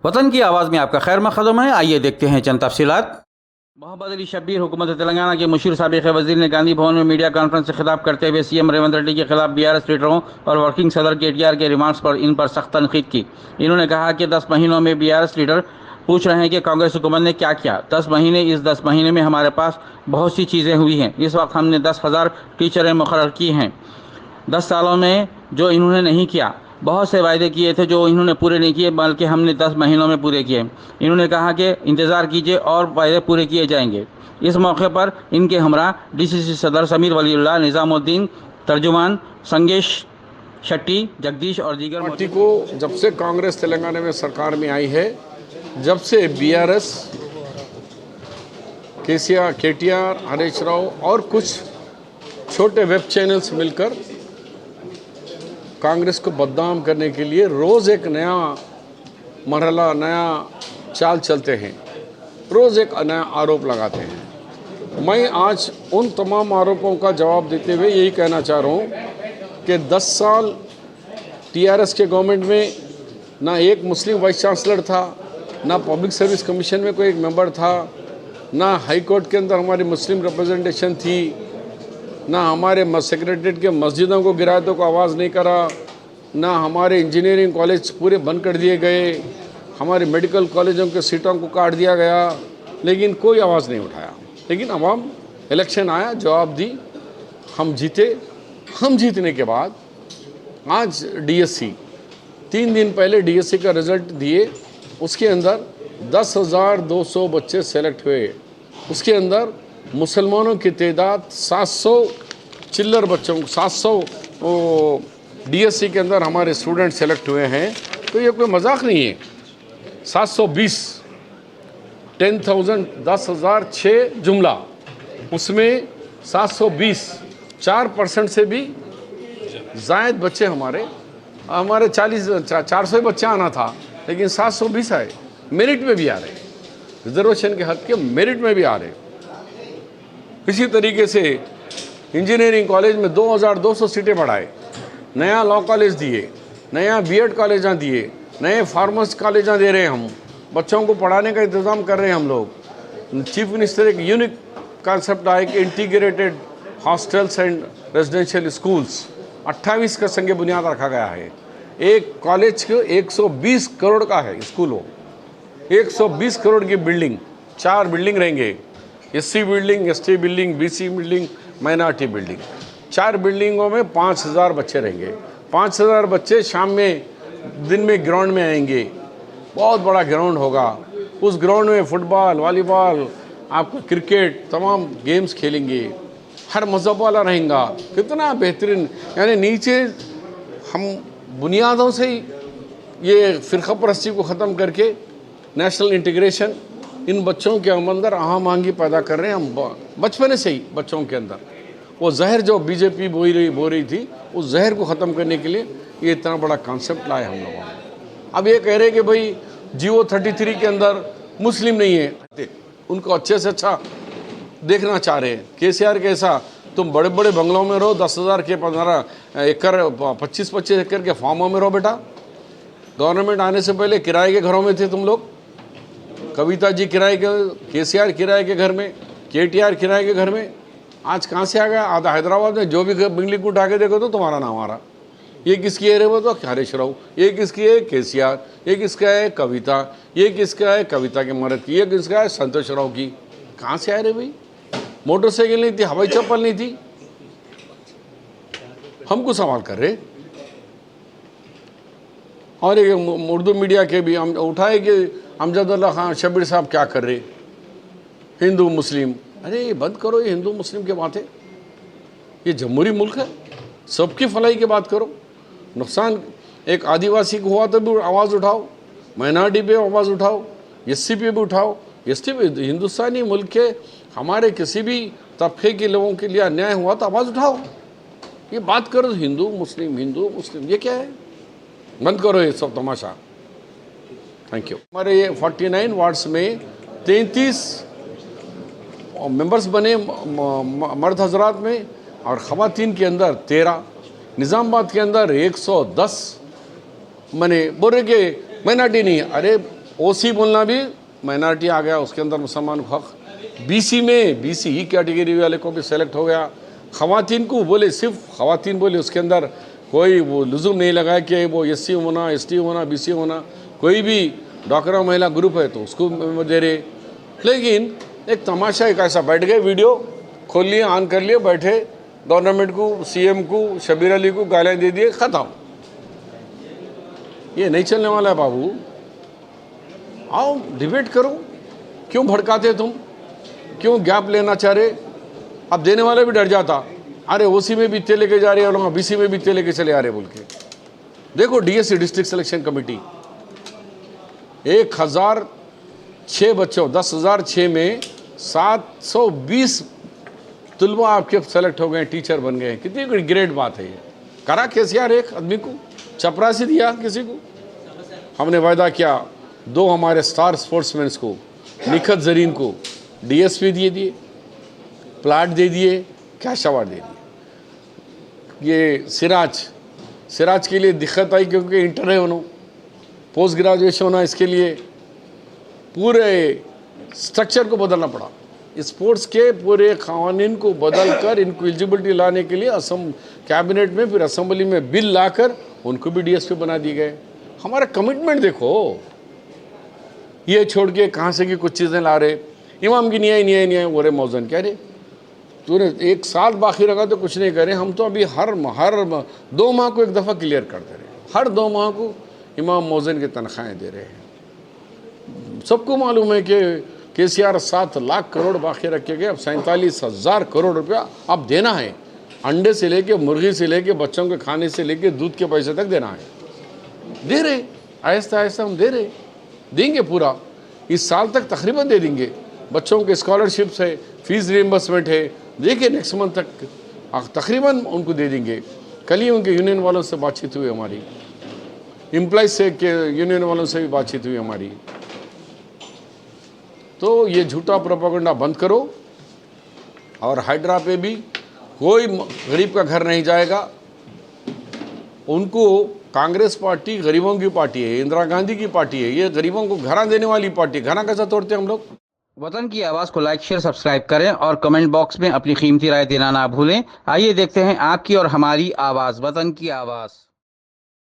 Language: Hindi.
वतन की आवाज़ में आपका खैर मकदम है। आइए देखते हैं चंद तफसीलात। मोहम्मद अली शब्बीर हुकूमत तेलंगाना के मशहूर साबिक़ वज़ीर ने गांधी भवन में मीडिया कॉन्फ्रेंस से खिताब करते हुए सीएम रेवंत रेड्डी के खिलाफ बीआरएस लीडरों और वर्किंग सदर केटीआर के रिमार्क्स पर इन पर सख्त तनकीद की। इन्होंने कहा कि 10 महीनों में बीआरएस लीडर पूछ रहे हैं कि कांग्रेस हुकूमत ने क्या किया। 10 महीने, इस 10 महीने में हमारे पास बहुत सी चीज़ें हुई हैं। इस वक्त हमने 10,000 टीचरें मुकर्रर की हैं। 10 सालों में जो इन्होंने नहीं किया, बहुत से वायदे किए थे जो इन्होंने पूरे नहीं किए, बल्कि हमने 10 महीनों में पूरे किए। इन्होंने कहा कि इंतज़ार कीजिए और वायदे पूरे किए जाएंगे। इस मौके पर इनके हमरा डीसीसी सदर समीर वलीउल्लाह, निज़ामुद्दीन, तर्जुमान संगेश शेट्टी, जगदीश और दीगर पार्टी को जब से कांग्रेस तेलंगाना में सरकार में आई है, जब से बीआरएस, केटीआर, हरीश राव और कुछ छोटे वेब चैनल्स मिलकर कांग्रेस को बदनाम करने के लिए रोज़ एक नया मरहला, नया चाल चलते हैं, रोज़ एक नया आरोप लगाते हैं। मैं आज उन तमाम आरोपों का जवाब देते हुए यही कहना चाह रहा हूँ कि 10 साल टीआरएस के गवर्नमेंट में ना एक मुस्लिम वाइस चांसलर था, ना पब्लिक सर्विस कमीशन में कोई एक मेंबर था, ना हाई कोर्ट के अंदर हमारी मुस्लिम रिप्रेजेंटेशन थी, ना हमारे सेक्रेटरीट के मस्जिदों को गिरायतों को आवाज़ नहीं करा, ना हमारे इंजीनियरिंग कॉलेज पूरे बंद कर दिए गए, हमारे मेडिकल कॉलेजों के सीटों को काट दिया गया, लेकिन कोई आवाज़ नहीं उठाया। लेकिन अवाम इलेक्शन आया, जवाब दी, हम जीते। हम जीतने के बाद आज डीएससी 3 दिन पहले डीएससी का रिज़ल्ट दिए, उसके अंदर 10,200 बच्चे सेलेक्ट हुए। उसके अंदर मुसलमानों की तादाद 700 चिल्लर बच्चों, 700 डीएससी के अंदर हमारे स्टूडेंट सेलेक्ट हुए हैं। तो ये कोई मजाक नहीं है। 720 10,000 10,006 जुमला, उसमें 720 4% से भी ज़ायद बच्चे हमारे 400 बच्चे आना था, लेकिन 720 आए। मेरिट में भी आ रहे, रिजर्वेशन के हक के मेरिट में भी आ रहे। इसी तरीके से इंजीनियरिंग कॉलेज में 2,200 सीटें बढ़ाए, नया लॉ कॉलेज दिए, नया बीएड कॉलेजाँ दिए, नए फार्मेसी कॉलेजाँ दे रहे हैं। हम बच्चों को पढ़ाने का इंतज़ाम कर रहे हैं हम लोग। चीफ मिनिस्टर एक यूनिक कॉन्सेप्ट आए कि integrated hostels and residential schools, 28 का संग बुनियाद रखा गया है। एक कॉलेज को 120 करोड़ का है स्कूल, हो 120 करोड़ की बिल्डिंग, 4 बिल्डिंग रहेंगे, SC building, ST building, BC building, minority building. 4 बिल्डिंगों में 5,000 बच्चे रहेंगे। 5,000 बच्चे शाम में, दिन में ग्राउंड में आएंगे। बहुत बड़ा ग्राउंड होगा। उस ग्राउंड में फुटबॉल, वॉलीबॉल, आपको क्रिकेट, तमाम गेम्स खेलेंगे। हर मज़हब वाला रहेगा। कितना बेहतरीन, यानी नीचे हम बुनियादों से ही ये फ़िरक़ा परस्ती को ख़त्म करके नेशनल इंटीग्रेशन इन बच्चों के अंदर अहम आंगी पैदा कर रहे हैं। हम बचपन से ही बच्चों के अंदर वो जहर जो बीजेपी बो रही थी, उस जहर को ख़त्म करने के लिए ये इतना बड़ा कॉन्सेप्ट लाया हम लोगों ने। अब ये कह रहे हैं कि भाई जियो 33 के अंदर मुस्लिम नहीं है, उनको अच्छे से अच्छा देखना चाह रहे हैं। केसीआर कैसा, तुम बड़े बड़े बंगलों में रहो, 10,000 के 15 एकड़ 25-25 एकड़ के फार्मों में रहो बेटा। गवर्नमेंट आने से पहले किराए के घरों में थे तुम लोग। कविता जी किराए के, केसीआर किराए के घर में, केटीआर किराए के घर में। आज कहाँ से आ गया? आधा हैदराबाद में जो भी बिल्डिंग को उठा के देखो तो तुम्हारा नाम आ रहा। ये किसकी है रे? वो तो हरीश राव। ये किसकी है? केसीआर। ये किसका है? कविता। ये किसका है? कविता के मर्द की। ये किसका है? संतोष राव की। कहाँ से आए रे भाई? मोटरसाइकिल नहीं थी, हवाई चप्पल नहीं थी, हमको सवाल कर रहे। और एक उर्दू मीडिया के भी हम उठाए कि अमजदुल्ला खान शब्बीर साहब क्या कर रहे, हिंदू मुस्लिम। अरे बंद करो ये हिंदू मुस्लिम की बातें। ये जमहूरी मुल्क है, सबकी भलाई की बात करो। नुकसान एक आदिवासी को हुआ तो भी आवाज़ उठाओ, माइनॉरिटी पे आवाज़ उठाओ, एससी पे भी उठाओ। एसटी पे हिंदुस्तानी मुल्क के हमारे किसी भी तबके के लोगों के लिए अन्याय हुआ तो आवाज़ उठाओ। ये बात करो हिंदू मुस्लिम, हिंदू मुस्लिम, ये क्या है? बंद करो ये सब तमाशा। Thank you. हमारे ये 49 वार्ड्स में 33 मेंबर्स बने मर्द हजरात में, और ख़वातीन के अंदर 13। निज़ामाबाद के अंदर 110 मैंने बोल रहे कि माइनॉरिटी नहीं है। अरे ओसी बोलना भी माइनॉरिटी आ गया, उसके अंदर मुसलमान को हक। बीसी में बीसी ही कैटेगरी वाले को भी सेलेक्ट हो गया। ख़वातीन को बोले, सिर्फ ख़वातीन बोले, उसके अंदर कोई वो लुज़ुम नहीं लगाया कि वो एससी होना, एसटी होना, बीसी होना। कोई भी डॉक्टर महिला ग्रुप है तो उसको दे रहे। लेकिन एक तमाशा एक ऐसा बैठ गए, वीडियो खोल लिए, ऑन कर लिए, बैठे, गवर्नमेंट को, सीएम को, शबीर अली को गालियाँ दे दिए, ख़त्म। ये नहीं चलने वाला है बाबू। आओ डिबेट करो। क्यों भड़काते तुम? क्यों गैप लेना चाह रहे? अब देने वाला भी डर जाता, अरे ओसी में भी इतने लेके जा रहे हैं और बीसी में भी इतने लेके चले आ रहे बोल के। देखो डीएससी डिस्ट्रिक्ट सिलेक्शन कमेटी 1006 बच्चों, 10,006 में 720 तुलबा आपके सेलेक्ट हो गए, टीचर बन गए। कितनी ग्रेट बात है ये। करा कैसे यार, एक आदमी को चपरासी दिया किसी को। हमने वायदा किया 2 हमारे स्टार स्पोर्ट्समैन को, निखत जरीन को डीएसपी दिए, प्लाट दे दिए, कैश अवार्ड दे दिए। ये सिराज के लिए दिक्कत आई क्योंकि इंटर है उन्होंने, पोस्ट ग्रेजुएशन होना, इसके लिए पूरे स्ट्रक्चर को बदलना पड़ा। स्पोर्ट्स के पूरे कानून को बदल कर इनको एलिजिबिलिटी लाने के लिए असम कैबिनेट में, फिर असेंबली में बिल लाकर उनको भी डीएसपी बना दिए गए। हमारा कमिटमेंट देखो। ये छोड़ के कहाँ से कि कुछ चीज़ें ला रहे, इमाम की नहीं आई वो रे मौजन कह रहे, तूने 1 साल बाकी रखा तो कुछ नहीं करे। हम तो अभी हर 2 माह को एक दफ़ा क्लियर करते रहे, हर 2 माह को इमाम मौजन की तनख्वाहें दे रहे हैं। सबको मालूम है कि केसीआर 7 लाख करोड़ बाकी रखे गए, अब 47,000 करोड़ रुपया अब देना है। अंडे से लेके, मुर्गी से लेके, बच्चों के खाने से लेके, दूध के पैसे तक देना है। दे रहे, आहिस्ता आहिस्ता हम दे रहे, देंगे पूरा। इस साल तक तकरीबन दे देंगे। बच्चों के स्कॉलरशिप्स है, फीस रिइंबर्समेंट है, देखिए नेक्स्ट मंथ तक तकरीबन उनको दे देंगे। कल ही उनके यूनियन वालों से बातचीत हुई हमारी, एम्प्लॉइज से के यूनियन वालों से भी बातचीत हुई हमारी। तो ये झूठा प्रोपेगेंडा बंद करो। और हाइड्रा पे भी कोई गरीब का घर नहीं जाएगा। उनको कांग्रेस पार्टी गरीबों की पार्टी है, इंदिरा गांधी की पार्टी है, ये गरीबों को घरा देने वाली पार्टी। घरा कैसा तोड़ते हैं हम लोग। वतन की आवाज़ को लाइक, शेयर, सब्सक्राइब करें और कमेंट बॉक्स में अपनी कीमती राय देना ना भूलें। आइए देखते हैं आपकी और हमारी आवाज़, वतन की आवाज़।